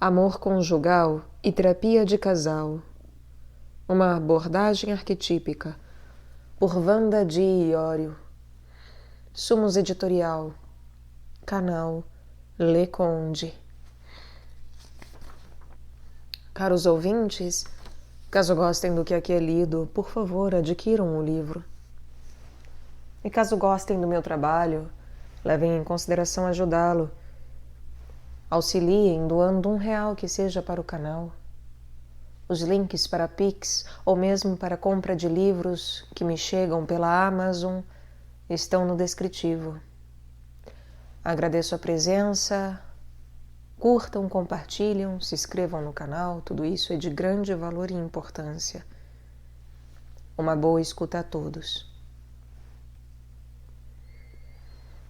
Amor conjugal e terapia de casal. Uma abordagem arquetípica, por Wanda de Iorio. Sumos editorial. Canal Le Conde. Caros ouvintes, caso gostem do que aqui é lido, por favor, adquiram o livro. E caso gostem do meu trabalho, levem em consideração ajudá-lo. Auxiliem doando R$1 que seja para o canal. Os links para Pix ou mesmo para compra de livros que me chegam pela Amazon estão no descritivo. Agradeço a presença. Curtam, compartilham, se inscrevam no canal, tudo isso é de grande valor e importância. Uma boa escuta a todos.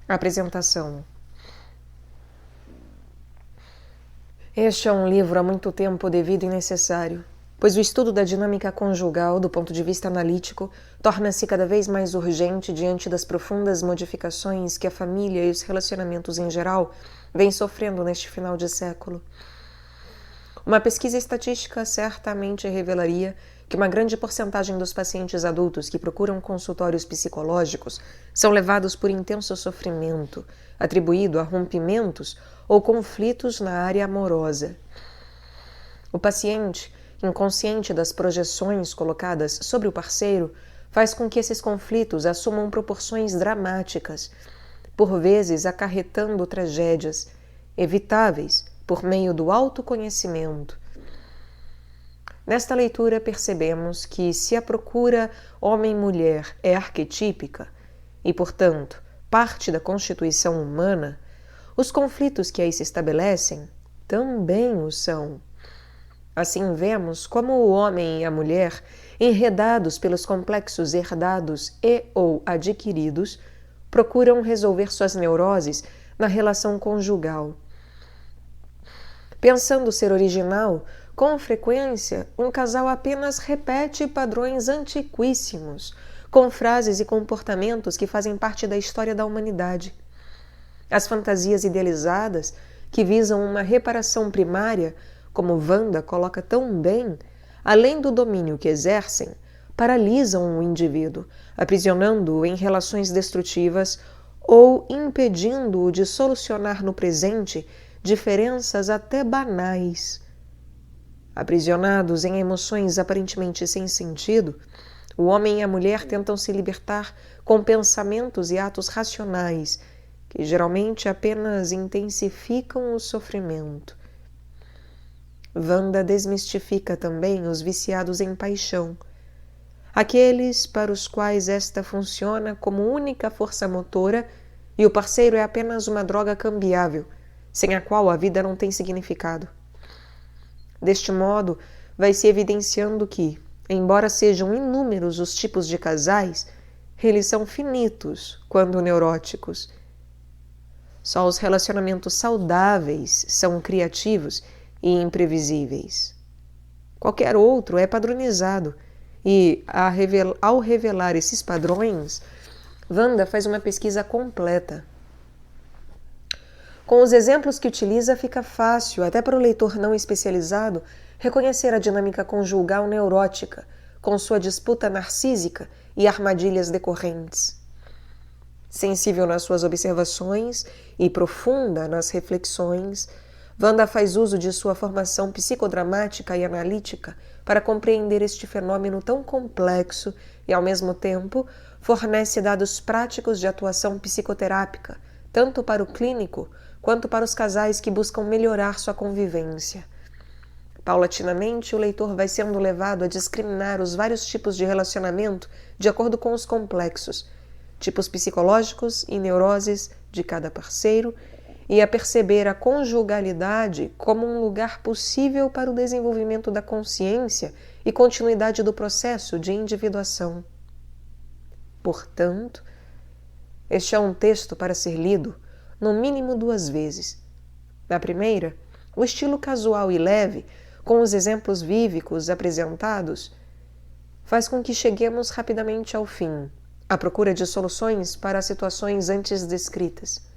Apresentação. Este é um livro há muito tempo devido e necessário, pois o estudo da dinâmica conjugal, do ponto de vista analítico, torna-se cada vez mais urgente diante das profundas modificações que a família e os relacionamentos em geral vêm sofrendo neste final de século. Uma pesquisa estatística certamente revelaria que uma grande porcentagem dos pacientes adultos que procuram consultórios psicológicos são levados por intenso sofrimento, atribuído a rompimentos ou conflitos na área amorosa. O paciente, inconsciente das projeções colocadas sobre o parceiro, faz com que esses conflitos assumam proporções dramáticas, por vezes acarretando tragédias, evitáveis por meio do autoconhecimento. Nesta leitura percebemos que se a procura homem-mulher é arquetípica e, portanto, parte da constituição humana, os conflitos que aí se estabelecem também o são. Assim vemos como o homem e a mulher, enredados pelos complexos herdados e ou adquiridos, procuram resolver suas neuroses na relação conjugal. Pensando ser original, com frequência, um casal apenas repete padrões antiquíssimos, com frases e comportamentos que fazem parte da história da humanidade. As fantasias idealizadas, que visam uma reparação primária, como Wanda coloca tão bem, além do domínio que exercem, paralisam o indivíduo, aprisionando-o em relações destrutivas ou impedindo-o de solucionar no presente diferenças até banais. Aprisionados em emoções aparentemente sem sentido, o homem e a mulher tentam se libertar com pensamentos e atos racionais, que geralmente apenas intensificam o sofrimento. Wanda desmistifica também os viciados em paixão, aqueles para os quais esta funciona como única força motora e o parceiro é apenas uma droga cambiável, sem a qual a vida não tem significado. Deste modo, vai se evidenciando que, embora sejam inúmeros os tipos de casais, eles são finitos quando neuróticos. Só os relacionamentos saudáveis são criativos e imprevisíveis. Qualquer outro é padronizado e, ao revelar esses padrões, Wanda faz uma pesquisa completa. Com os exemplos que utiliza, fica fácil, até para o leitor não especializado, reconhecer a dinâmica conjugal neurótica, com sua disputa narcísica e armadilhas decorrentes. Sensível nas suas observações e profunda nas reflexões, Wanda faz uso de sua formação psicodramática e analítica para compreender este fenômeno tão complexo e, ao mesmo tempo, fornece dados práticos de atuação psicoterápica, tanto para o clínico quanto para os casais que buscam melhorar sua convivência. Paulatinamente, o leitor vai sendo levado a discriminar os vários tipos de relacionamento de acordo com os complexos, tipos psicológicos e neuroses de cada parceiro e a perceber a conjugalidade como um lugar possível para o desenvolvimento da consciência e continuidade do processo de individuação. Portanto, este é um texto para ser lido no mínimo 2 vezes. Na primeira, o estilo casual e leve, com os exemplos vívicos apresentados, faz com que cheguemos rapidamente ao fim, à procura de soluções para as situações antes descritas.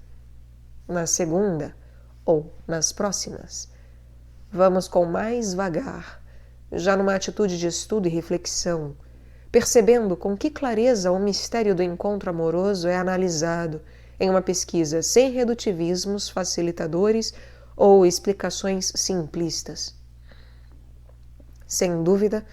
Na segunda, ou nas próximas, vamos com mais vagar, já numa atitude de estudo e reflexão, percebendo com que clareza o mistério do encontro amoroso é analisado em uma pesquisa sem redutivismos facilitadores ou explicações simplistas. Sem dúvida,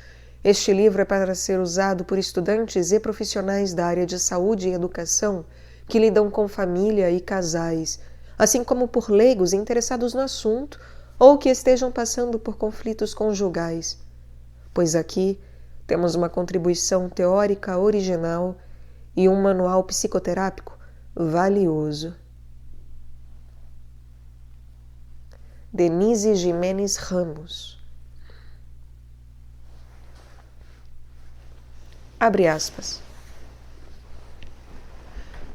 este livro é para ser usado por estudantes e profissionais da área de saúde e educação que lidam com família e casais, assim como por leigos interessados no assunto ou que estejam passando por conflitos conjugais, pois aqui temos uma contribuição teórica original e um manual psicoterápico valioso. Denise Gimenez Ramos. Abre aspas.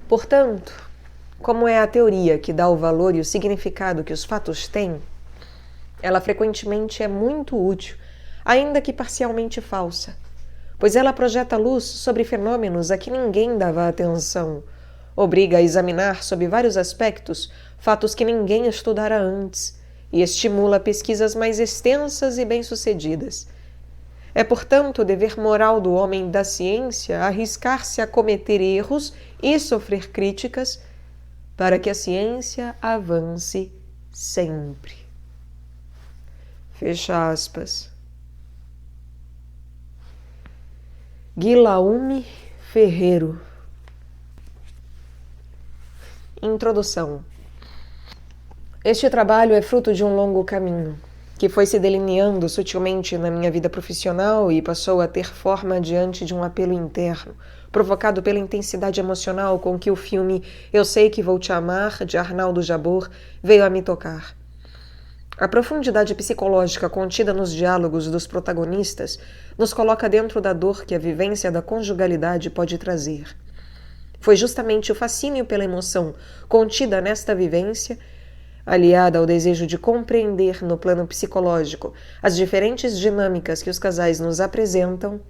Portanto, como é a teoria que dá o valor e o significado que os fatos têm, ela frequentemente é muito útil, ainda que parcialmente falsa, pois ela projeta luz sobre fenômenos a que ninguém dava atenção, obriga a examinar sob vários aspectos fatos que ninguém estudara antes e estimula pesquisas mais extensas e bem-sucedidas. É, portanto, o dever moral do homem da ciência arriscar-se a cometer erros e sofrer críticas para que a ciência avance sempre. Fecha aspas. Guilaume Ferreiro. Introdução. Este trabalho é fruto de um longo caminho, que foi se delineando sutilmente na minha vida profissional e passou a ter forma diante de um apelo interno, provocado pela intensidade emocional com que o filme Eu Sei Que Vou Te Amar, de Arnaldo Jabor, veio a me tocar. A profundidade psicológica contida nos diálogos dos protagonistas nos coloca dentro da dor que a vivência da conjugalidade pode trazer. Foi justamente o fascínio pela emoção contida nesta vivência, aliada ao desejo de compreender no plano psicológico as diferentes dinâmicas que os casais nos apresentam,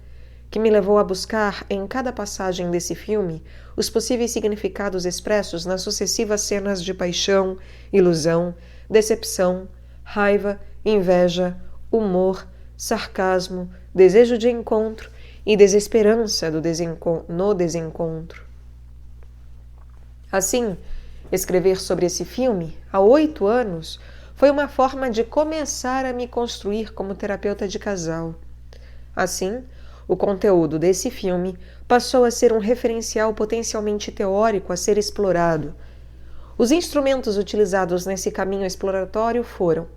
que me levou a buscar em cada passagem desse filme os possíveis significados expressos nas sucessivas cenas de paixão, ilusão, decepção, raiva, inveja, humor, sarcasmo, desejo de encontro e desesperança no desencontro. Assim, escrever sobre esse filme, há 8 anos, foi uma forma de começar a me construir como terapeuta de casal. Assim, o conteúdo desse filme passou a ser um referencial potencialmente teórico a ser explorado. Os instrumentos utilizados nesse caminho exploratório foram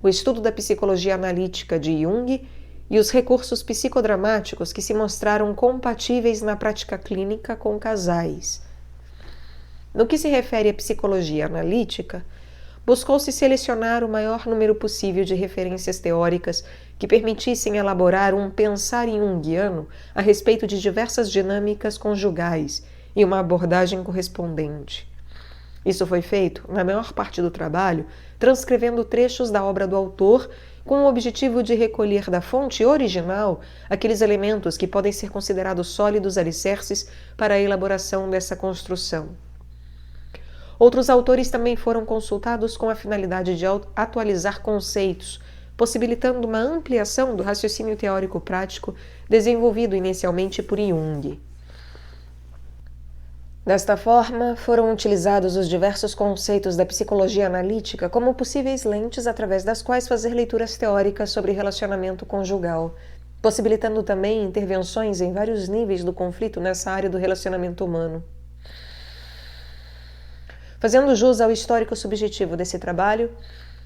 o estudo da psicologia analítica de Jung e os recursos psicodramáticos que se mostraram compatíveis na prática clínica com casais. No que se refere à psicologia analítica, buscou-se selecionar o maior número possível de referências teóricas que permitissem elaborar um pensar junguiano a respeito de diversas dinâmicas conjugais e uma abordagem correspondente. Isso foi feito, na maior parte do trabalho, transcrevendo trechos da obra do autor com o objetivo de recolher da fonte original aqueles elementos que podem ser considerados sólidos alicerces para a elaboração dessa construção. Outros autores também foram consultados com a finalidade de atualizar conceitos, possibilitando uma ampliação do raciocínio teórico prático desenvolvido inicialmente por Jung. Desta forma, foram utilizados os diversos conceitos da psicologia analítica como possíveis lentes através das quais fazer leituras teóricas sobre relacionamento conjugal, possibilitando também intervenções em vários níveis do conflito nessa área do relacionamento humano. Fazendo jus ao histórico subjetivo desse trabalho,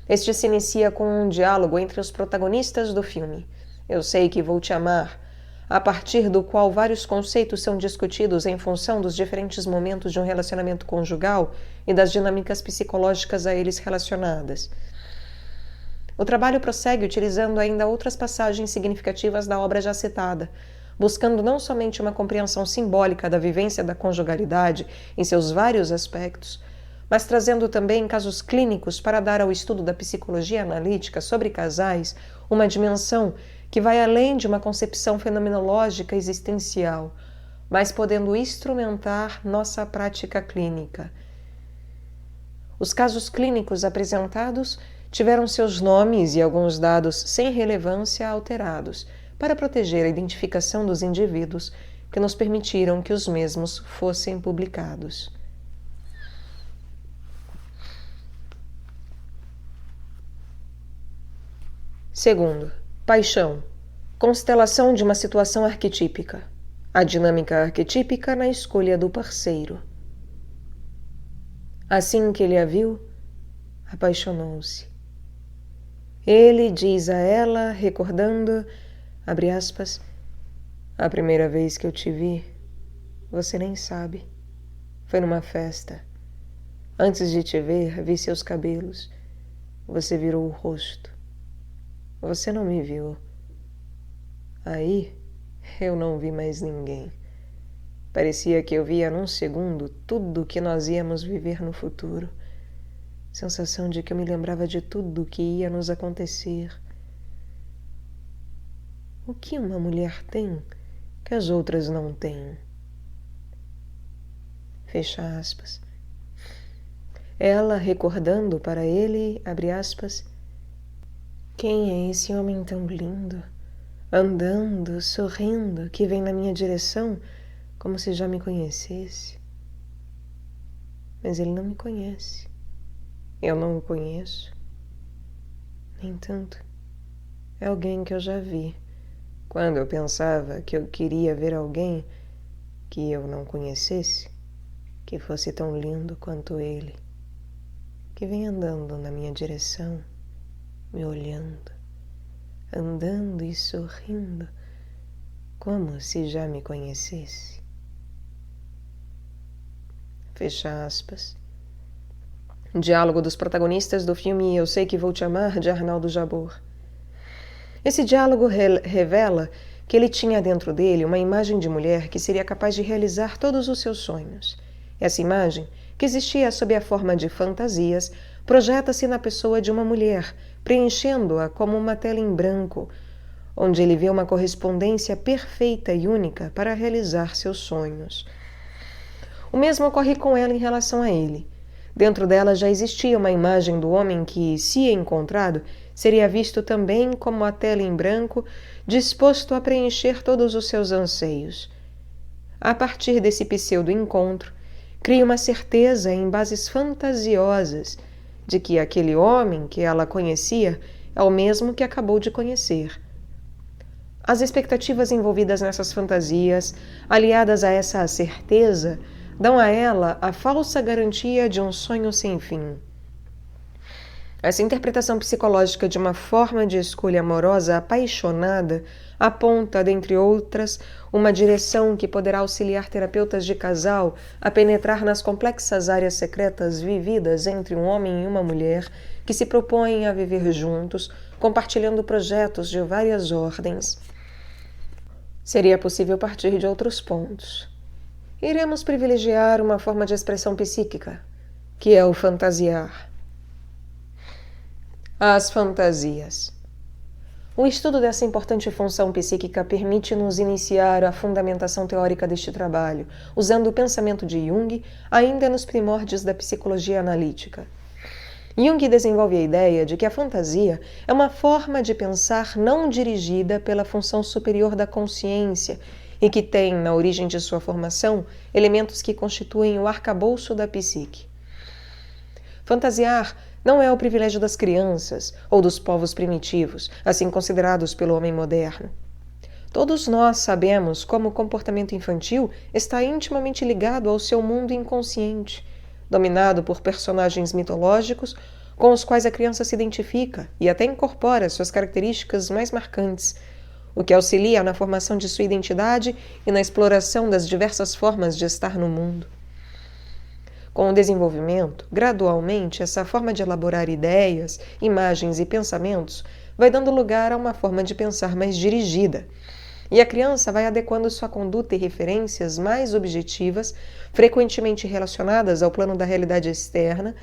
este se inicia com um diálogo entre os protagonistas do filme. Eu sei que vou te amar, a partir do qual vários conceitos são discutidos em função dos diferentes momentos de um relacionamento conjugal e das dinâmicas psicológicas a eles relacionadas. O trabalho prossegue utilizando ainda outras passagens significativas da obra já citada, buscando não somente uma compreensão simbólica da vivência da conjugalidade em seus vários aspectos, mas trazendo também casos clínicos para dar ao estudo da psicologia analítica sobre casais uma dimensão que vai além de uma concepção fenomenológica existencial, mas podendo instrumentar nossa prática clínica. Os casos clínicos apresentados tiveram seus nomes e alguns dados sem relevância alterados, para proteger a identificação dos indivíduos que nos permitiram que os mesmos fossem publicados. Segundo, paixão. Constelação de uma situação arquetípica. A dinâmica arquetípica na escolha do parceiro. Assim que ele a viu, apaixonou-se. Ele diz a ela, recordando, abre aspas, a primeira vez que eu te vi, você nem sabe. Foi numa festa. Antes de te ver, vi seus cabelos. Você virou o rosto. Você não me viu. Aí, eu não vi mais ninguém. Parecia que eu via num segundo tudo o que nós íamos viver no futuro. Sensação de que eu me lembrava de tudo o que ia nos acontecer. O que uma mulher tem que as outras não têm? Fecha aspas. Ela, recordando para ele, abre aspas, quem é esse homem tão lindo, andando, sorrindo, que vem na minha direção como se já me conhecesse? Mas ele não me conhece. Eu não o conheço. No entanto, é alguém que eu já vi, quando eu pensava que eu queria ver alguém que eu não conhecesse, que fosse tão lindo quanto ele, que vem andando na minha direção, me olhando, andando e sorrindo, como se já me conhecesse. Fecha aspas. Diálogo dos protagonistas do filme Eu Sei Que Vou Te Amar, de Arnaldo Jabor. Esse diálogo revela que ele tinha dentro dele uma imagem de mulher que seria capaz de realizar todos os seus sonhos. Essa imagem, que existia sob a forma de fantasias, projeta-se na pessoa de uma mulher, preenchendo-a como uma tela em branco, onde ele vê uma correspondência perfeita e única para realizar seus sonhos. O mesmo ocorre com ela em relação a ele. Dentro dela já existia uma imagem do homem que, se encontrado, seria visto também como a tela em branco, disposto a preencher todos os seus anseios. A partir desse pseudo-encontro, cria uma certeza em bases fantasiosas de que aquele homem que ela conhecia é o mesmo que acabou de conhecer. As expectativas envolvidas nessas fantasias, aliadas a essa certeza, dão a ela a falsa garantia de um sonho sem fim. Essa interpretação psicológica de uma forma de escolha amorosa apaixonada aponta, dentre outras, uma direção que poderá auxiliar terapeutas de casal a penetrar nas complexas áreas secretas vividas entre um homem e uma mulher que se propõem a viver juntos, compartilhando projetos de várias ordens. Seria possível partir de outros pontos. Iremos privilegiar uma forma de expressão psíquica, que é o fantasiar. As fantasias. O estudo dessa importante função psíquica permite-nos iniciar a fundamentação teórica deste trabalho, usando o pensamento de Jung, ainda nos primórdios da psicologia analítica. Jung desenvolve a ideia de que a fantasia é uma forma de pensar não dirigida pela função superior da consciência e que tem, na origem de sua formação, elementos que constituem o arcabouço da psique. Fantasiar não é o privilégio das crianças ou dos povos primitivos, assim considerados pelo homem moderno. Todos nós sabemos como o comportamento infantil está intimamente ligado ao seu mundo inconsciente, dominado por personagens mitológicos com os quais a criança se identifica e até incorpora suas características mais marcantes, o que auxilia na formação de sua identidade e na exploração das diversas formas de estar no mundo. Com o desenvolvimento, gradualmente, essa forma de elaborar ideias, imagens e pensamentos vai dando lugar a uma forma de pensar mais dirigida, e a criança vai adequando sua conduta e referências mais objetivas, frequentemente relacionadas ao plano da realidade externa,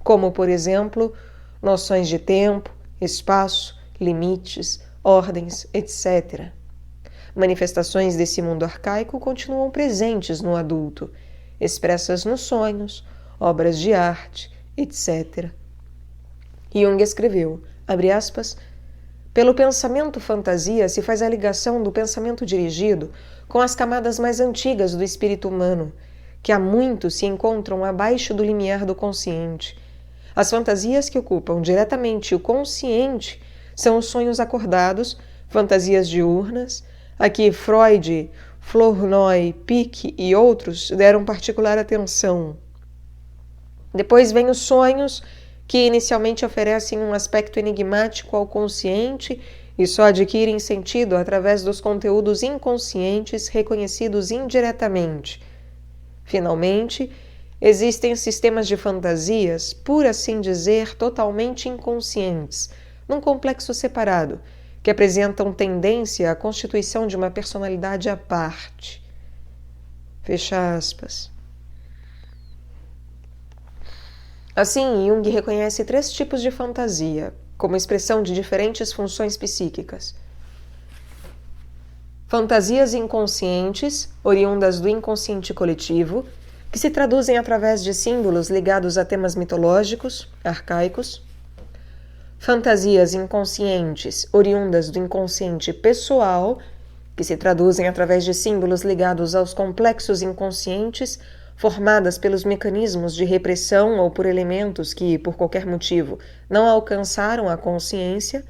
como, por exemplo, noções de tempo, espaço, limites, ordens, etc. Manifestações desse mundo arcaico continuam presentes no adulto, expressas nos sonhos, obras de arte, etc. Jung escreveu, abre aspas, pelo pensamento fantasia se faz a ligação do pensamento dirigido com as camadas mais antigas do espírito humano, que há muito se encontram abaixo do limiar do consciente. As fantasias que ocupam diretamente o consciente são os sonhos acordados, fantasias diurnas, a que Freud, Flournoy, Pick e outros deram particular atenção. Depois vêm os sonhos, que inicialmente oferecem um aspecto enigmático ao consciente e só adquirem sentido através dos conteúdos inconscientes reconhecidos indiretamente. Finalmente, existem sistemas de fantasias, por assim dizer, totalmente inconscientes, num complexo separado, que apresentam tendência à constituição de uma personalidade à parte. Fecha aspas. Assim, Jung reconhece 3 tipos de fantasia, como expressão de diferentes funções psíquicas. Fantasias inconscientes, oriundas do inconsciente coletivo, que se traduzem através de símbolos ligados a temas mitológicos, arcaicos. Fantasias inconscientes, oriundas do inconsciente pessoal, que se traduzem através de símbolos ligados aos complexos inconscientes, formadas pelos mecanismos de repressão ou por elementos que, por qualquer motivo, não alcançaram a consciência.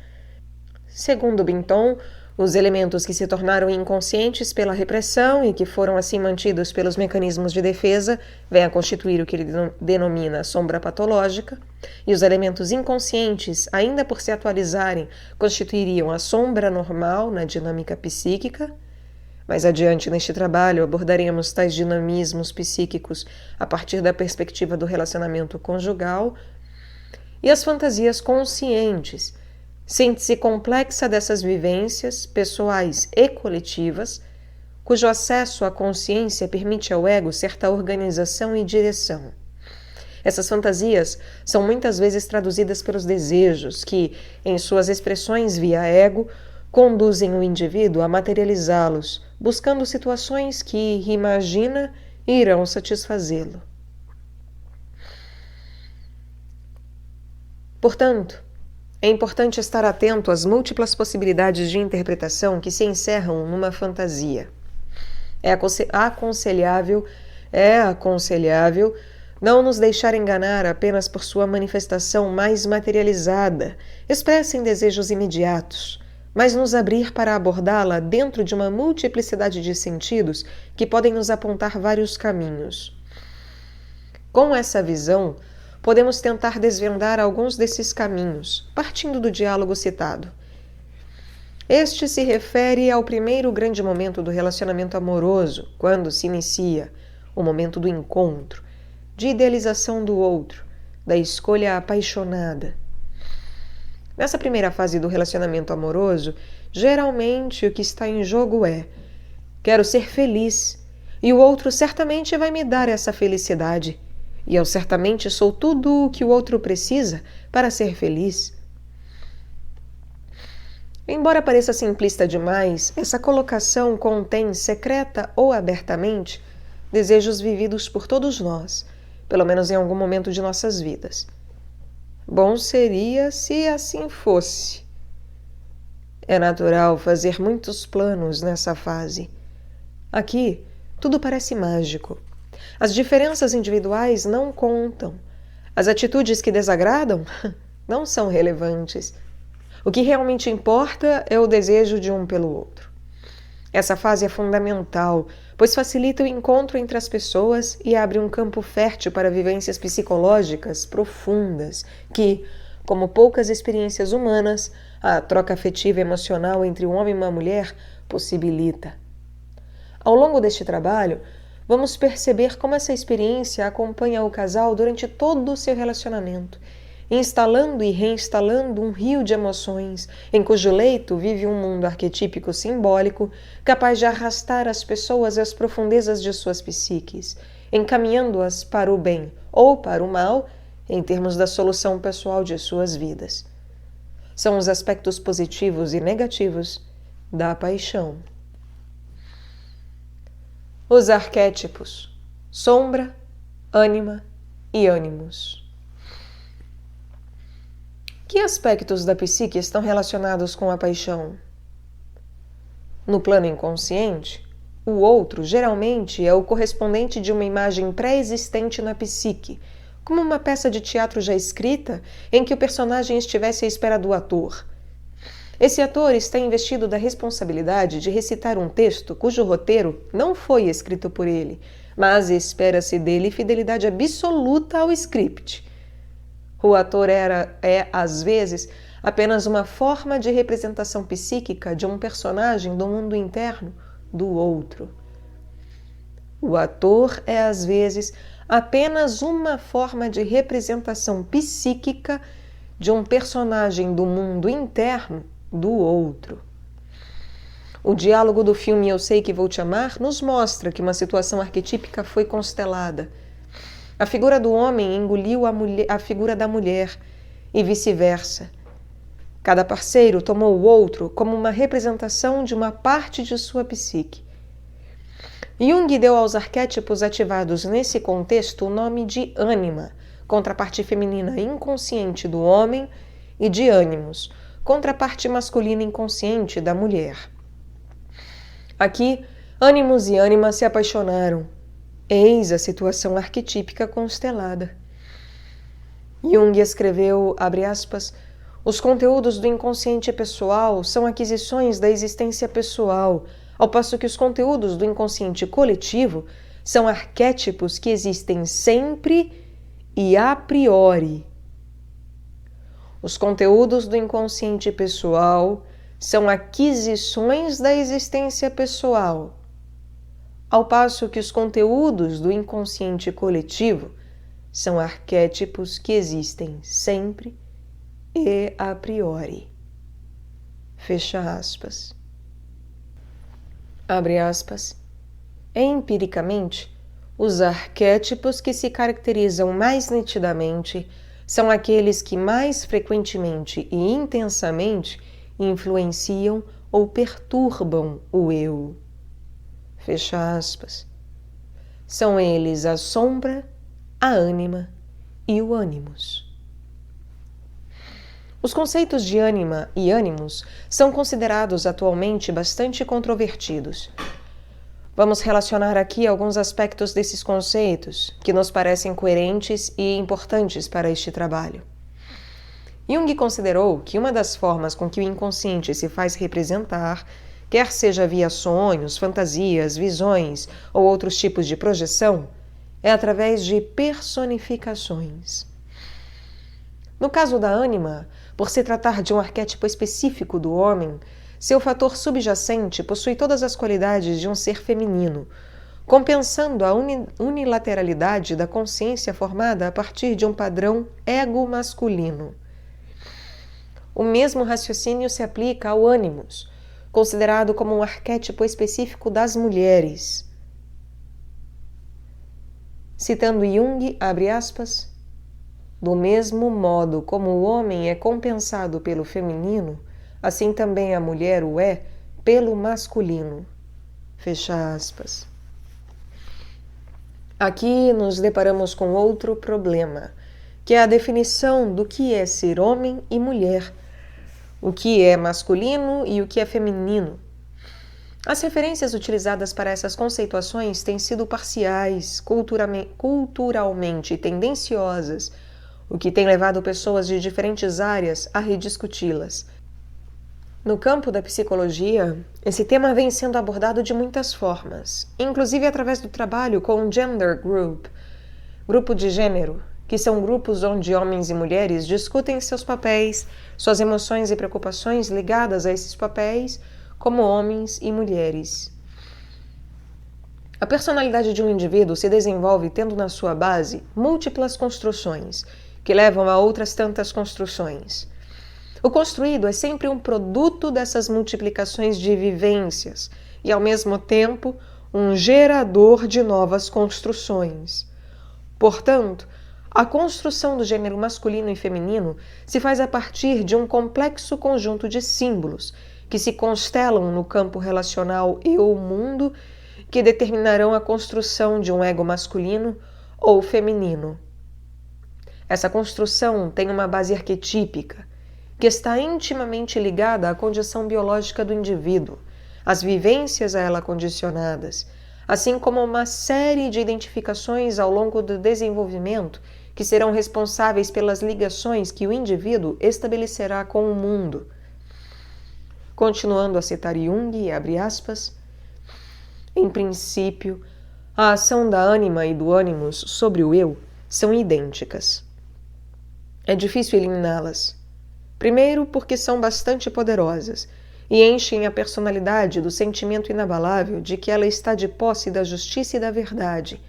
Segundo Binton, os elementos que se tornaram inconscientes pela repressão e que foram assim mantidos pelos mecanismos de defesa vêm a constituir o que ele denomina sombra patológica, e os elementos inconscientes, ainda por se atualizarem, constituiriam a sombra normal na dinâmica psíquica. Mais adiante neste trabalho abordaremos tais dinamismos psíquicos a partir da perspectiva do relacionamento conjugal, e as fantasias conscientes, síntese complexa dessas vivências, pessoais e coletivas, cujo acesso à consciência permite ao ego certa organização e direção. Essas fantasias são muitas vezes traduzidas pelos desejos que, em suas expressões via ego, conduzem o indivíduo a materializá-los, buscando situações que, imagina, irão satisfazê-lo. Portanto, é importante estar atento às múltiplas possibilidades de interpretação que se encerram numa fantasia. É aconselhável Não nos deixar enganar apenas por sua manifestação mais materializada, expressa em desejos imediatos, mas nos abrir para abordá-la dentro de uma multiplicidade de sentidos que podem nos apontar vários caminhos. Com essa visão, podemos tentar desvendar alguns desses caminhos, partindo do diálogo citado. Este se refere ao primeiro grande momento do relacionamento amoroso, quando se inicia, o momento do encontro, de idealização do outro, da escolha apaixonada. Nessa primeira fase do relacionamento amoroso, geralmente o que está em jogo é: quero ser feliz, e o outro certamente vai me dar essa felicidade, e eu certamente sou tudo o que o outro precisa para ser feliz. Embora pareça simplista demais, essa colocação contém, secreta ou abertamente, desejos vividos por todos nós, pelo menos em algum momento de nossas vidas. Bom seria se assim fosse. É natural fazer muitos planos nessa fase. Aqui, tudo parece mágico. As diferenças individuais não contam. As atitudes que desagradam não são relevantes. O que realmente importa é o desejo de um pelo outro. Essa fase é fundamental, pois facilita o encontro entre as pessoas e abre um campo fértil para vivências psicológicas profundas que, como poucas experiências humanas, a troca afetiva e emocional entre um homem e uma mulher possibilita. Ao longo deste trabalho, vamos perceber como essa experiência acompanha o casal durante todo o seu relacionamento, instalando e reinstalando um rio de emoções, em cujo leito vive um mundo arquetípico simbólico capaz de arrastar as pessoas às profundezas de suas psiques, encaminhando-as para o bem ou para o mal, em termos da solução pessoal de suas vidas. São os aspectos positivos e negativos da paixão. Os arquétipos: sombra, ânima e ânimos. Que aspectos da psique estão relacionados com a paixão? No plano inconsciente, o outro geralmente é o correspondente de uma imagem pré-existente na psique, como uma peça de teatro já escrita em que o personagem estivesse à espera do ator. Esse ator está investido da responsabilidade de recitar um texto cujo roteiro não foi escrito por ele, mas espera-se dele fidelidade absoluta ao script. O ator é, às vezes, apenas uma forma de representação psíquica de um personagem do mundo interno do outro. O ator é, às vezes, apenas uma forma de representação psíquica de um personagem do mundo interno do outro. O diálogo do filme Eu Sei Que Vou Te Amar nos mostra que uma situação arquetípica foi constelada. A figura do homem engoliu a figura da mulher e vice-versa. Cada parceiro tomou o outro como uma representação de uma parte de sua psique. Jung deu aos arquétipos ativados nesse contexto o nome de ânima, contraparte feminina inconsciente do homem, e de ânimos, contraparte masculina inconsciente da mulher. Aqui, ânimos e ânima se apaixonaram. Eis a situação arquetípica constelada. Jung escreveu, abre aspas, os conteúdos do inconsciente pessoal são aquisições da existência pessoal, ao passo que os conteúdos do inconsciente coletivo são arquétipos que existem sempre e a priori. Os conteúdos do inconsciente pessoal são aquisições da existência pessoal, ao passo que os conteúdos do inconsciente coletivo são arquétipos que existem sempre e a priori. Fecha aspas. Abre aspas. Empiricamente, os arquétipos que se caracterizam mais nitidamente são aqueles que mais frequentemente e intensamente influenciam ou perturbam o eu. Fecha aspas. São eles a sombra, a ânima e o ânimos. Os conceitos de ânima e ânimos são considerados atualmente bastante controvertidos. Vamos relacionar aqui alguns aspectos desses conceitos que nos parecem coerentes e importantes para este trabalho. Jung considerou que uma das formas com que o inconsciente se faz representar, quer seja via sonhos, fantasias, visões ou outros tipos de projeção, é através de personificações. No caso da ânima, por se tratar de um arquétipo específico do homem, seu fator subjacente possui todas as qualidades de um ser feminino, compensando a unilateralidade da consciência formada a partir de um padrão ego-masculino. O mesmo raciocínio se aplica ao ânimos, considerado como um arquétipo específico das mulheres. Citando Jung, abre aspas, do mesmo modo como o homem é compensado pelo feminino, assim também a mulher o é pelo masculino. Fecha aspas. Aqui nos deparamos com outro problema, que é a definição do que é ser homem e mulher, o que é masculino e o que é feminino. As referências utilizadas para essas conceituações têm sido parciais, culturalmente tendenciosas, o que tem levado pessoas de diferentes áreas a rediscuti-las. No campo da psicologia, esse tema vem sendo abordado de muitas formas, inclusive através do trabalho com o Gender Group, grupo de gênero, que são grupos onde homens e mulheres discutem seus papéis, suas emoções e preocupações ligadas a esses papéis, como homens e mulheres. A personalidade de um indivíduo se desenvolve tendo na sua base múltiplas construções, que levam a outras tantas construções. O construído é sempre um produto dessas multiplicações de vivências e, ao mesmo tempo, um gerador de novas construções. Portanto, a construção do gênero masculino e feminino se faz a partir de um complexo conjunto de símbolos que se constelam no campo relacional e ou mundo que determinarão a construção de um ego masculino ou feminino. Essa construção tem uma base arquetípica, que está intimamente ligada à condição biológica do indivíduo, às vivências a ela condicionadas, assim como uma série de identificações ao longo do desenvolvimento que serão responsáveis pelas ligações que o indivíduo estabelecerá com o mundo. Continuando a citar Jung, abre aspas, em princípio, a ação da ânima e do ânimos sobre o eu são idênticas. É difícil eliminá-las. Primeiro, porque são bastante poderosas e enchem a personalidade do sentimento inabalável de que ela está de posse da justiça e da verdade.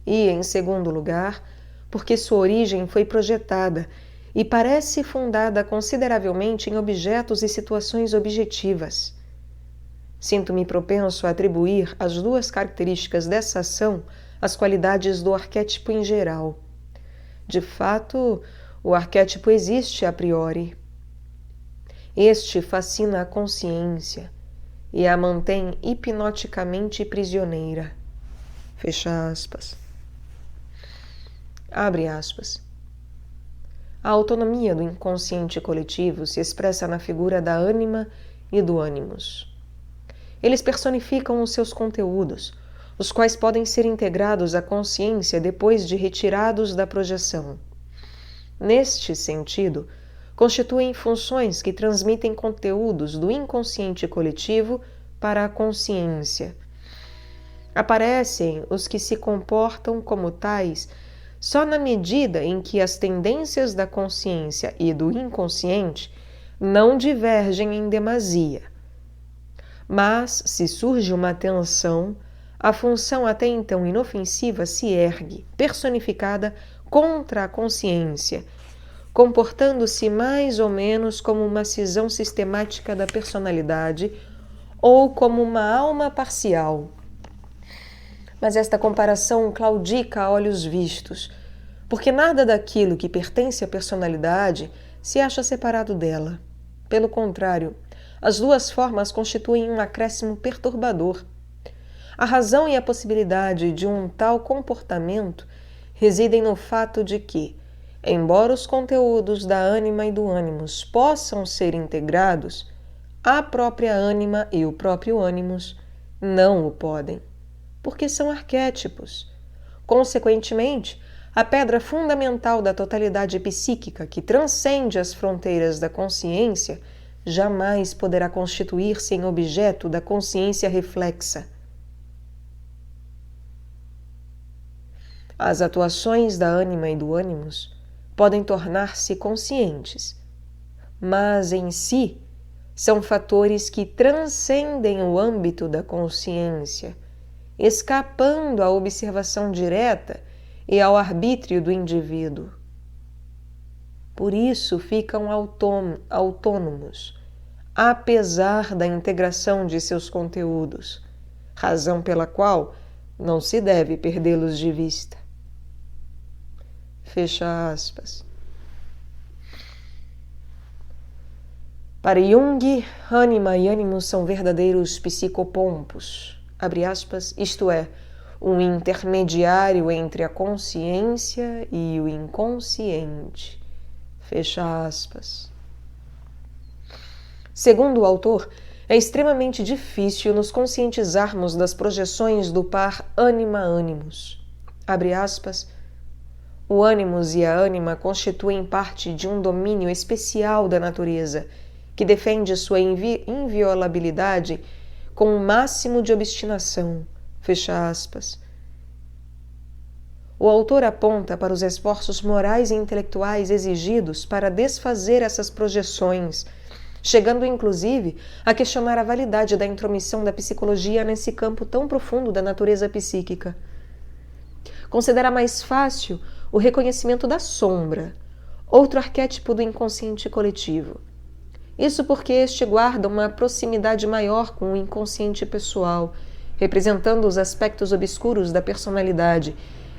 E, em segundo lugar, porque sua origem foi projetada e parece fundada consideravelmente em objetos e situações objetivas. Sinto-me propenso a atribuir às duas características dessa ação as qualidades do arquétipo em geral. De fato, o arquétipo existe a priori. Este fascina a consciência e a mantém hipnoticamente prisioneira. Fecha aspas. Abre aspas. A autonomia do inconsciente coletivo se expressa na figura da ânima e do ânimos. Eles personificam os seus conteúdos, os quais podem ser integrados à consciência depois de retirados da projeção. Neste sentido, constituem funções que transmitem conteúdos do inconsciente coletivo para a consciência. Aparecem os que se comportam como tais só na medida em que as tendências da consciência e do inconsciente não divergem em demasia. Mas, se surge uma tensão, a função até então inofensiva se ergue, personificada contra a consciência, comportando-se mais ou menos como uma cisão sistemática da personalidade ou como uma alma parcial. Mas esta comparação claudica a olhos vistos, porque nada daquilo que pertence à personalidade se acha separado dela. Pelo contrário, as duas formas constituem um acréscimo perturbador. A razão e a possibilidade de um tal comportamento residem no fato de que, embora os conteúdos da ânima e do ânimos possam ser integrados, a própria ânima e o próprio ânimos não o podem. porque são arquétipos. Consequentemente, a pedra fundamental da totalidade psíquica, que transcende as fronteiras da consciência, jamais poderá constituir-se em objeto da consciência reflexa. As atuações da ânima e do ânimos podem tornar-se conscientes, mas em si são fatores que transcendem o âmbito da consciência, escapando à observação direta e ao arbítrio do indivíduo. Por isso ficam autônomos, apesar da integração de seus conteúdos, razão pela qual não se deve perdê-los de vista. Fecha aspas. Para Jung, ânima e ânimo são verdadeiros psicopompos, abre aspas, isto é, um intermediário entre a consciência e o inconsciente. Fecha aspas. Segundo o autor, é extremamente difícil nos conscientizarmos das projeções do par ânima-ânimos. Abre aspas. O ânimos e a ânima constituem parte de um domínio especial da natureza, que defende sua inviolabilidade com o máximo de obstinação. Fecha aspas. O autor aponta para os esforços morais e intelectuais exigidos para desfazer essas projeções, chegando inclusive a questionar a validade da intromissão da psicologia nesse campo tão profundo da natureza psíquica. Considera mais fácil o reconhecimento da sombra, outro arquétipo do inconsciente coletivo. Isso porque este guarda uma proximidade maior com o inconsciente pessoal, representando os aspectos obscuros da personalidade,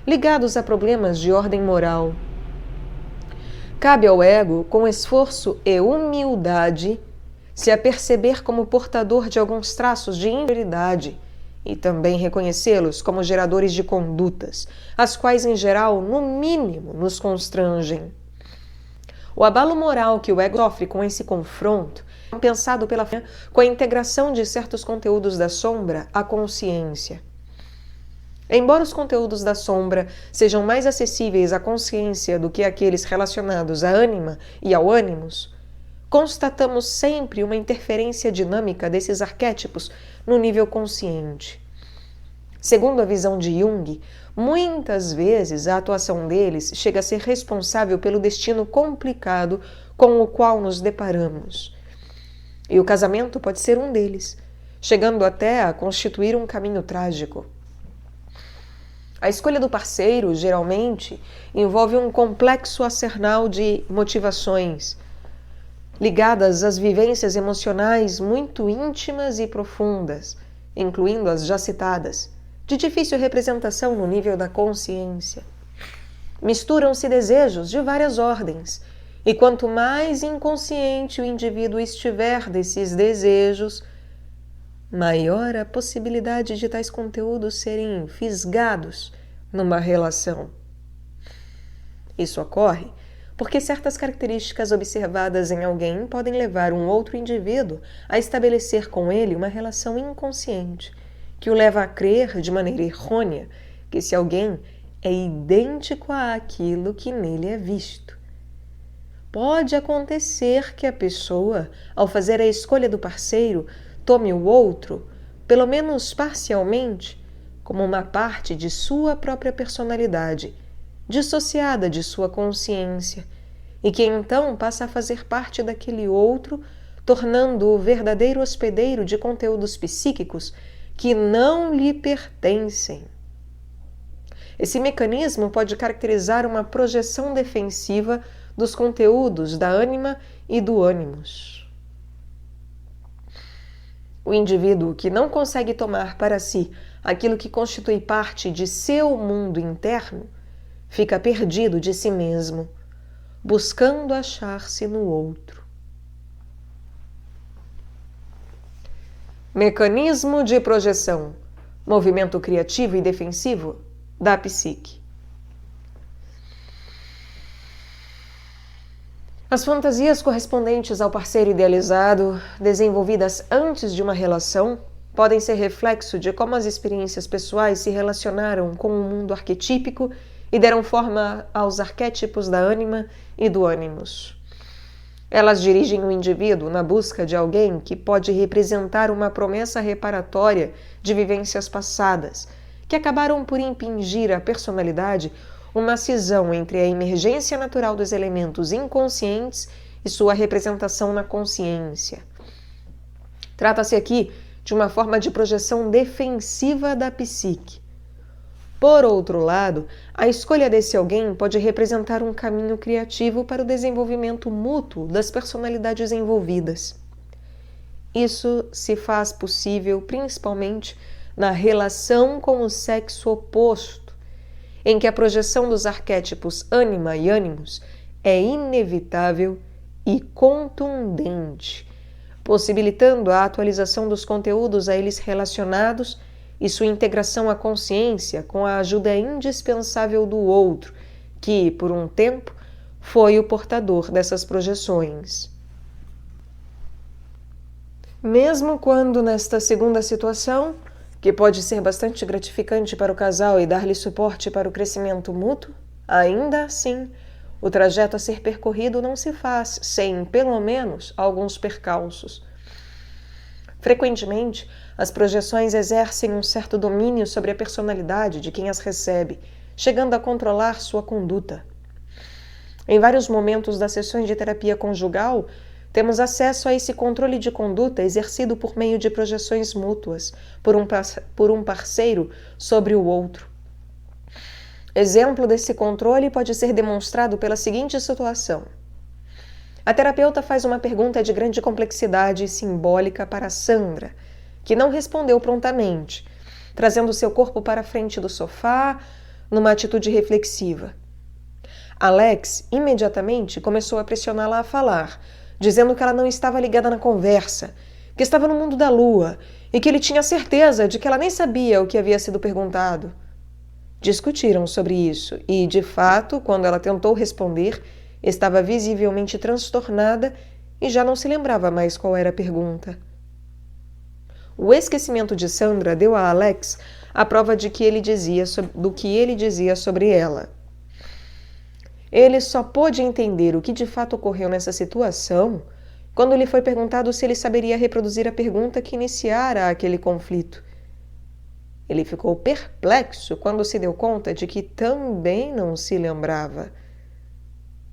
ligados a problemas de ordem moral. Cabe ao ego, com esforço e humildade, se aperceber como portador de alguns traços de inferioridade e também reconhecê-los como geradores de condutas, as quais, em geral, no mínimo, nos constrangem. O abalo moral que o ego sofre com esse confronto é compensado com a integração de certos conteúdos da sombra à consciência. Embora os conteúdos da sombra sejam mais acessíveis à consciência do que aqueles relacionados à ânima e ao ânimos, constatamos sempre uma interferência dinâmica desses arquétipos no nível consciente. Segundo a visão de Jung, muitas vezes a atuação deles chega a ser responsável pelo destino complicado com o qual nos deparamos. E o casamento pode ser um deles, chegando até a constituir um caminho trágico. A escolha do parceiro, geralmente, envolve um complexo arsenal de motivações, ligadas às vivências emocionais muito íntimas e profundas, incluindo as já citadas, de difícil representação no nível da consciência. Misturam-se desejos de várias ordens, e quanto mais inconsciente o indivíduo estiver desses desejos, maior a possibilidade de tais conteúdos serem fisgados numa relação. Isso ocorre porque certas características observadas em alguém podem levar um outro indivíduo a estabelecer com ele uma relação inconsciente, que o leva a crer de maneira errônea que esse alguém é idêntico àquilo que nele é visto. Pode acontecer que a pessoa, ao fazer a escolha do parceiro, tome o outro, pelo menos parcialmente, como uma parte de sua própria personalidade, dissociada de sua consciência, e que então passa a fazer parte daquele outro, tornando-o verdadeiro hospedeiro de conteúdos psíquicos que não lhe pertencem. Esse mecanismo pode caracterizar uma projeção defensiva dos conteúdos da ânima e do ânimos. O indivíduo que não consegue tomar para si aquilo que constitui parte de seu mundo interno fica perdido de si mesmo, buscando achar-se no outro. Mecanismo de projeção, movimento criativo e defensivo da psique. As fantasias correspondentes ao parceiro idealizado, desenvolvidas antes de uma relação, podem ser reflexo de como as experiências pessoais se relacionaram com o mundo arquetípico e deram forma aos arquétipos da ânima e do ânimos. Elas dirigem o indivíduo na busca de alguém que pode representar uma promessa reparatória de vivências passadas, que acabaram por impingir à personalidade uma cisão entre a emergência natural dos elementos inconscientes e sua representação na consciência. Trata-se aqui de uma forma de projeção defensiva da psique. Por outro lado, a escolha desse alguém pode representar um caminho criativo para o desenvolvimento mútuo das personalidades envolvidas. Isso se faz possível principalmente na relação com o sexo oposto, em que a projeção dos arquétipos ânima e ânimos é inevitável e contundente, possibilitando a atualização dos conteúdos a eles relacionados e sua integração à consciência com a ajuda indispensável do outro, que, por um tempo, foi o portador dessas projeções. Mesmo quando, nesta segunda situação, que pode ser bastante gratificante para o casal e dar-lhe suporte para o crescimento mútuo, ainda assim, o trajeto a ser percorrido não se faz sem, pelo menos, alguns percalços. Frequentemente, as projeções exercem um certo domínio sobre a personalidade de quem as recebe, chegando a controlar sua conduta. Em vários momentos das sessões de terapia conjugal, temos acesso a esse controle de conduta exercido por meio de projeções mútuas, por um parceiro sobre o outro. Exemplo desse controle pode ser demonstrado pela seguinte situação. A terapeuta faz uma pergunta de grande complexidade simbólica para Sandra, que não respondeu prontamente, trazendo seu corpo para a frente do sofá, numa atitude reflexiva. Alex imediatamente começou a pressioná-la a falar, dizendo que ela não estava ligada na conversa, que estava no mundo da lua e que ele tinha certeza de que ela nem sabia o que havia sido perguntado. Discutiram sobre isso e, de fato, quando ela tentou responder, estava visivelmente transtornada e já não se lembrava mais qual era a pergunta. O esquecimento de Sandra deu a Alex a prova do que ele dizia sobre ela. Ele só pôde entender o que de fato ocorreu nessa situação quando lhe foi perguntado se ele saberia reproduzir a pergunta que iniciara aquele conflito. Ele ficou perplexo quando se deu conta de que também não se lembrava.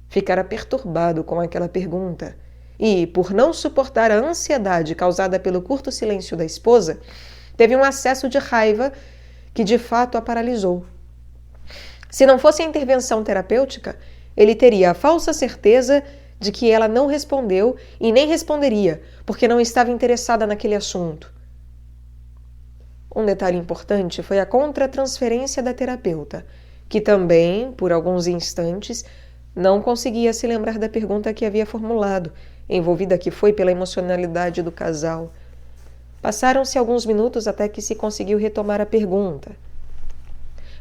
Ficara perturbado com aquela pergunta e, por não suportar a ansiedade causada pelo curto silêncio da esposa, teve um acesso de raiva que de fato a paralisou. Se não fosse a intervenção terapêutica, ele teria a falsa certeza de que ela não respondeu e nem responderia, porque não estava interessada naquele assunto. Um detalhe importante foi a contratransferência da terapeuta, que também, por alguns instantes, não conseguia se lembrar da pergunta que havia formulado, envolvida que foi pela emocionalidade do casal. Passaram-se alguns minutos até que se conseguiu retomar a pergunta.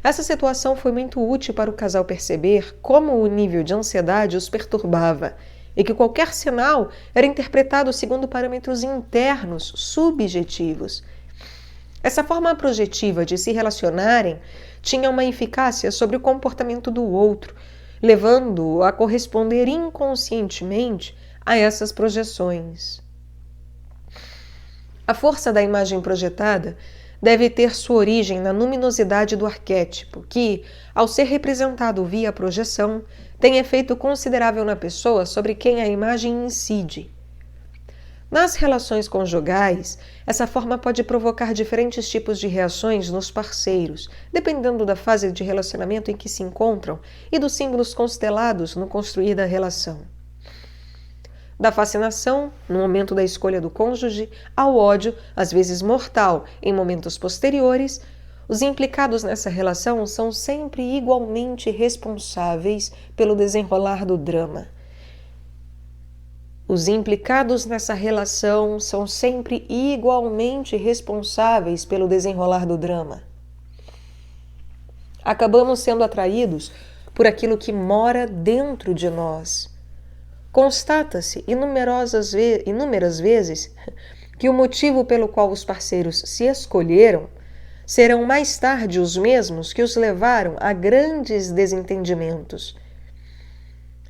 Essa situação foi muito útil para o casal perceber como o nível de ansiedade os perturbava e que qualquer sinal era interpretado segundo parâmetros internos, subjetivos. Essa forma projetiva de se relacionarem tinha uma eficácia sobre o comportamento do outro, levando-o a corresponder inconscientemente a essas projeções. A força da imagem projetada deve ter sua origem na luminosidade do arquétipo, que, ao ser representado via projeção, tem efeito considerável na pessoa sobre quem a imagem incide. Nas relações conjugais, essa forma pode provocar diferentes tipos de reações nos parceiros, dependendo da fase de relacionamento em que se encontram e dos símbolos constelados no construir da relação. Da fascinação, no momento da escolha do cônjuge, ao ódio, às vezes mortal, em momentos posteriores, os implicados nessa relação são sempre igualmente responsáveis pelo desenrolar do drama. Os implicados nessa relação são sempre igualmente responsáveis pelo desenrolar do drama. Acabamos sendo atraídos por aquilo que mora dentro de nós. Constata-se inúmeras vezes que o motivo pelo qual os parceiros se escolheram serão mais tarde os mesmos que os levaram a grandes desentendimentos.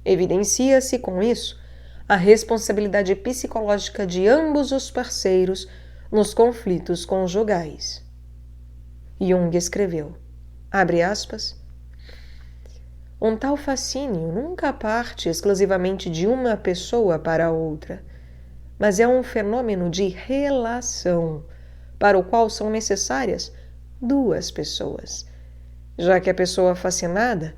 Evidencia-se com isso a responsabilidade psicológica de ambos os parceiros nos conflitos conjugais. Jung escreveu, abre aspas, um tal fascínio nunca parte exclusivamente de uma pessoa para outra, mas é um fenômeno de relação, para o qual são necessárias duas pessoas, já que a pessoa fascinada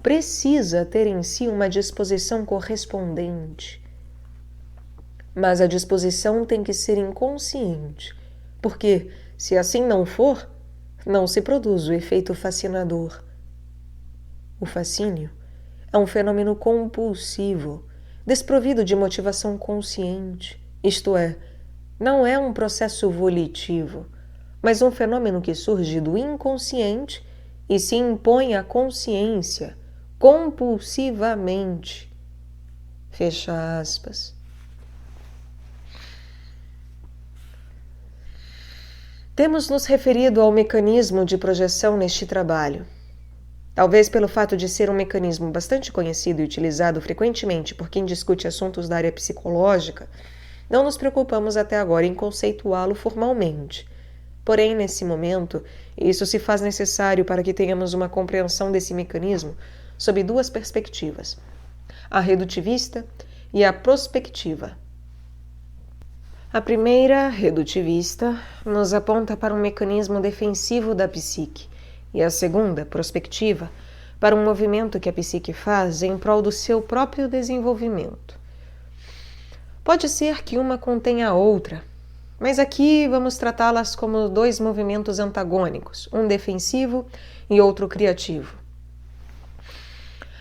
precisa ter em si uma disposição correspondente. Mas a disposição tem que ser inconsciente, porque, se assim não for, não se produz o efeito fascinador. O fascínio é um fenômeno compulsivo, desprovido de motivação consciente, isto é, não é um processo volitivo, mas um fenômeno que surge do inconsciente e se impõe à consciência compulsivamente. Fecha aspas. Temos nos referido ao mecanismo de projeção neste trabalho. Talvez pelo fato de ser um mecanismo bastante conhecido e utilizado frequentemente por quem discute assuntos da área psicológica, não nos preocupamos até agora em conceituá-lo formalmente. Porém, nesse momento, isso se faz necessário para que tenhamos uma compreensão desse mecanismo sob duas perspectivas, a redutivista e a prospectiva. A primeira, redutivista, nos aponta para um mecanismo defensivo da psique, e a segunda, prospectiva, para um movimento que a psique faz em prol do seu próprio desenvolvimento. Pode ser que uma contenha a outra, mas aqui vamos tratá-las como dois movimentos antagônicos, um defensivo e outro criativo.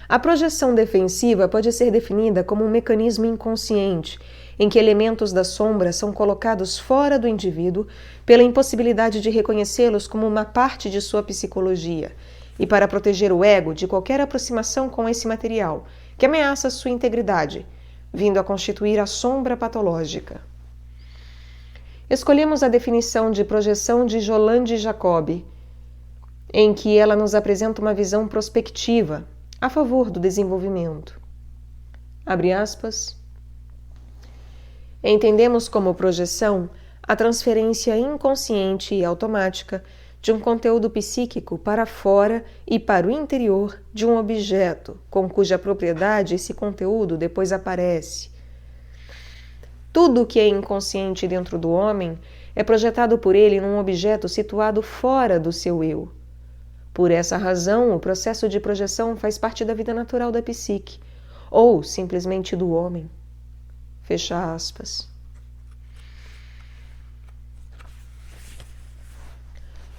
A projeção defensiva pode ser definida como um mecanismo inconsciente, em que elementos da sombra são colocados fora do indivíduo pela impossibilidade de reconhecê-los como uma parte de sua psicologia, e para proteger o ego de qualquer aproximação com esse material, que ameaça sua integridade, vindo a constituir a sombra patológica. Escolhemos a definição de projeção de Jolande Jacobi, em que ela nos apresenta uma visão prospectiva, a favor do desenvolvimento. Abre aspas. Entendemos como projeção a transferência inconsciente e automática de um conteúdo psíquico para fora e para o interior de um objeto, com cuja propriedade esse conteúdo depois aparece. Tudo o que é inconsciente dentro do homem é projetado por ele num objeto situado fora do seu eu. Por essa razão, o processo de projeção faz parte da vida natural da psique, ou simplesmente do homem. Fecha aspas.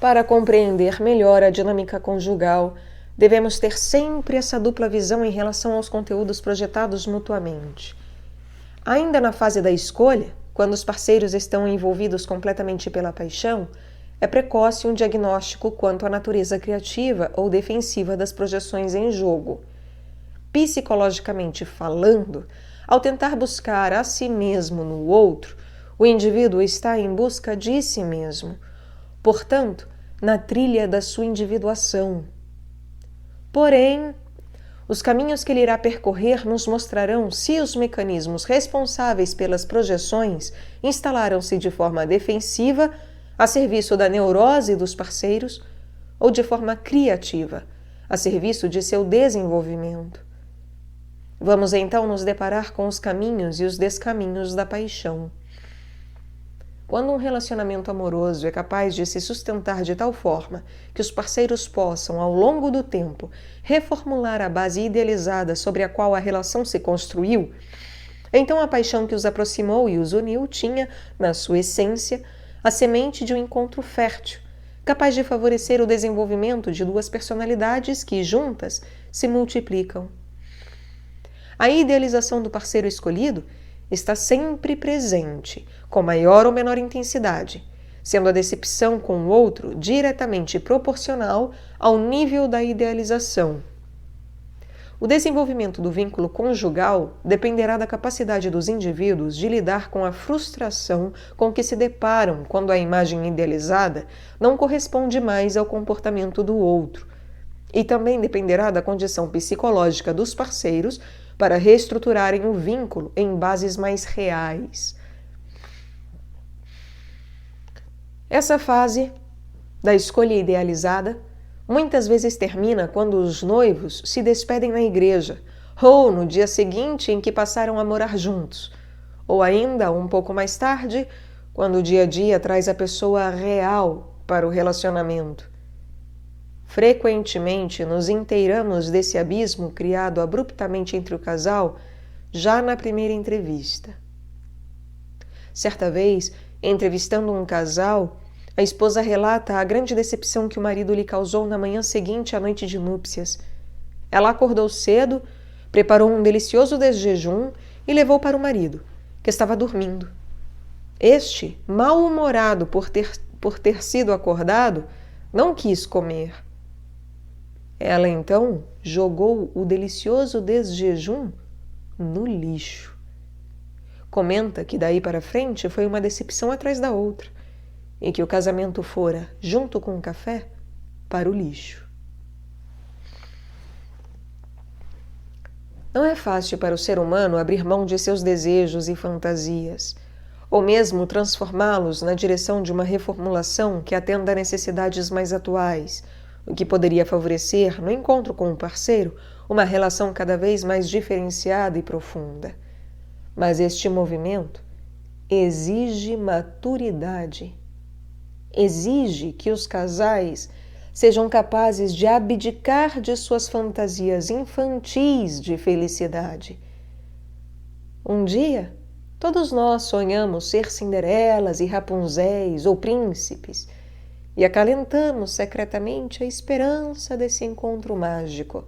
Para compreender melhor a dinâmica conjugal, devemos ter sempre essa dupla visão em relação aos conteúdos projetados mutuamente. Ainda na fase da escolha, quando os parceiros estão envolvidos completamente pela paixão, é precoce um diagnóstico quanto à natureza criativa ou defensiva das projeções em jogo. Psicologicamente falando, ao tentar buscar a si mesmo no outro, o indivíduo está em busca de si mesmo, portanto, na trilha da sua individuação. Porém, os caminhos que ele irá percorrer nos mostrarão se os mecanismos responsáveis pelas projeções instalaram-se de forma defensiva, a serviço da neurose dos parceiros, ou de forma criativa, a serviço de seu desenvolvimento. Vamos então nos deparar com os caminhos e os descaminhos da paixão. Quando um relacionamento amoroso é capaz de se sustentar de tal forma que os parceiros possam, ao longo do tempo, reformular a base idealizada sobre a qual a relação se construiu, então a paixão que os aproximou e os uniu tinha, na sua essência, a semente de um encontro fértil, capaz de favorecer o desenvolvimento de duas personalidades que, juntas, se multiplicam. A idealização do parceiro escolhido está sempre presente, com maior ou menor intensidade, sendo a decepção com o outro diretamente proporcional ao nível da idealização. O desenvolvimento do vínculo conjugal dependerá da capacidade dos indivíduos de lidar com a frustração com que se deparam quando a imagem idealizada não corresponde mais ao comportamento do outro, e também dependerá da condição psicológica dos parceiros para reestruturarem o vínculo em bases mais reais. Essa fase da escolha idealizada muitas vezes termina quando os noivos se despedem na igreja, ou no dia seguinte em que passaram a morar juntos, ou ainda um pouco mais tarde, quando o dia a dia traz a pessoa real para o relacionamento. Frequentemente nos inteiramos desse abismo criado abruptamente entre o casal já na primeira entrevista. Certa vez, entrevistando um casal, a esposa relata a grande decepção que o marido lhe causou na manhã seguinte à noite de núpcias. Ela acordou cedo, preparou um delicioso desjejum e levou para o marido, que estava dormindo. Este, mal-humorado por ter sido acordado, não quis comer. Ela então jogou o delicioso desjejum no lixo. Comenta que daí para frente foi uma decepção atrás da outra, e que o casamento fora, junto com o café, para o lixo. Não é fácil para o ser humano abrir mão de seus desejos e fantasias, ou mesmo transformá-los na direção de uma reformulação que atenda a necessidades mais atuais, o que poderia favorecer, no encontro com o parceiro, uma relação cada vez mais diferenciada e profunda. Mas este movimento exige maturidade. Exige que os casais sejam capazes de abdicar de suas fantasias infantis de felicidade. Um dia, todos nós sonhamos ser Cinderelas e Rapunzéis ou príncipes e acalentamos secretamente a esperança desse encontro mágico.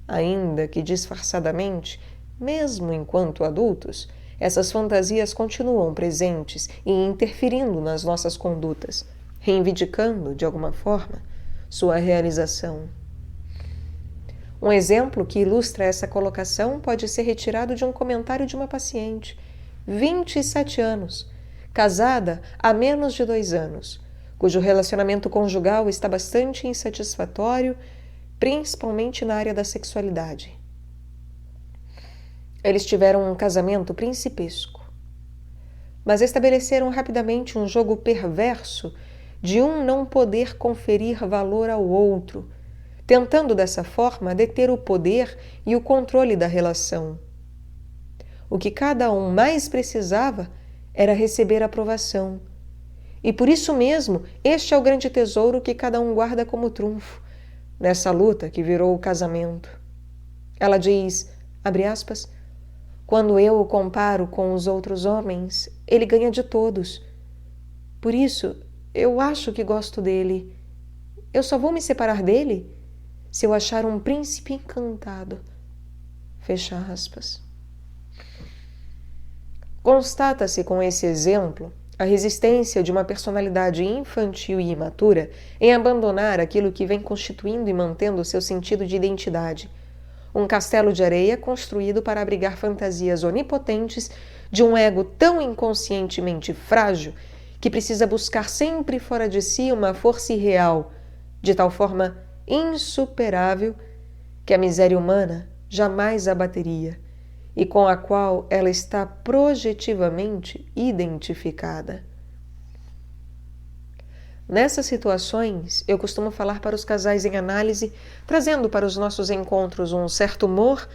Ainda que disfarçadamente, mesmo enquanto adultos, essas fantasias continuam presentes e interferindo nas nossas condutas, reivindicando, de alguma forma, sua realização. Um exemplo que ilustra essa colocação pode ser retirado de um comentário de uma paciente, 27 anos, casada há menos de 2 anos, cujo relacionamento conjugal está bastante insatisfatório, principalmente na área da sexualidade. Eles tiveram um casamento principesco, mas estabeleceram rapidamente um jogo perverso de um não poder conferir valor ao outro, tentando dessa forma deter o poder e o controle da relação. O que cada um mais precisava era receber aprovação. E por isso mesmo, este é o grande tesouro que cada um guarda como trunfo, nessa luta que virou o casamento. Ela diz, abre aspas, quando eu o comparo com os outros homens, ele ganha de todos. Por isso, eu acho que gosto dele. Eu só vou me separar dele se eu achar um príncipe encantado. Fecha aspas. Constata-se com esse exemplo a resistência de uma personalidade infantil e imatura em abandonar aquilo que vem constituindo e mantendo seu sentido de identidade. Um castelo de areia construído para abrigar fantasias onipotentes de um ego tão inconscientemente frágil que precisa buscar sempre fora de si uma força irreal, de tal forma insuperável que a miséria humana jamais abateria e com a qual ela está projetivamente identificada. Nessas situações, eu costumo falar para os casais em análise, trazendo para os nossos encontros um certo humor,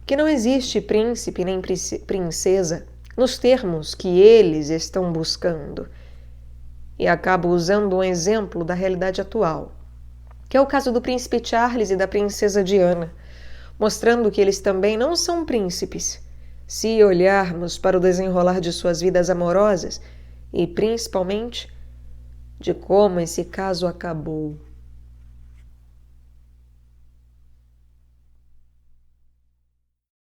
que não existe príncipe nem princesa nos termos que eles estão buscando. E acabo usando um exemplo da realidade atual, que é o caso do príncipe Charles e da princesa Diana, mostrando que eles também não são príncipes, se olharmos para o desenrolar de suas vidas amorosas e, principalmente, de como esse caso acabou.